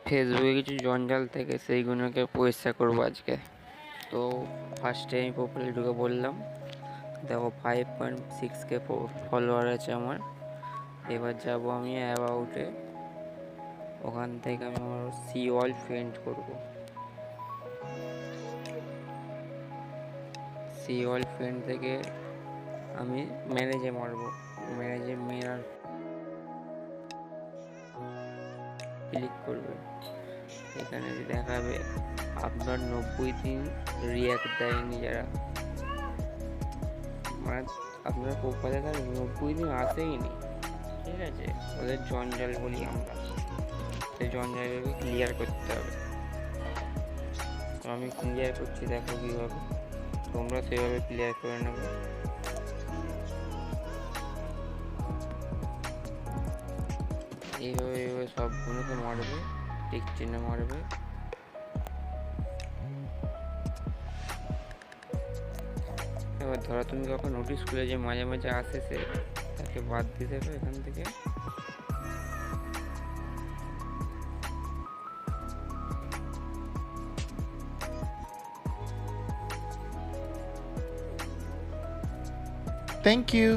ফেসবুকে কিছু জঞ্জাল থেকে সেইগুলোকে পরিষ্কার করবো আজকে। তো ফার্স্টে আমি প্রোফাইলে ঢুকে বললাম, দেখো 5.6K ফলোয়ার আছে আমার। এবার যাব আমি অ্যাবাউটে, ওখান থেকে আমি আমার সি অল ফ্রেন্ড করবো। সি অল ফ্রেন্ড থেকে আমি ম্যানেজে মারবো, ম্যানেজে মেয়ার ক্লিক করবে। এখানে দেখাবে আপনার 90 দিন রিয়াক্ট দেয়নি যারা, মানে আপনার প্রোফাইলে তার 90 দিন আসেইনি, ঠিক আছে। ওদের জঞ্জাল বলি আমরা, সেই জঞ্জালগুলোকে ক্লিয়ার করতে হবে। তো আমি ক্লিয়ার করছি, দেখো কীভাবে তোমরা সেভাবে ক্লিয়ার করে নেবে। এইভাবে সবগুলোকে মারবে, টিক চিহ্ন মারবে। এবার ধরো তুমি কখন নোটিস করে যে মাঝে মাঝে আসে, সে তাকে বাদ দিয়ে দেবে এখান থেকে। Thank you.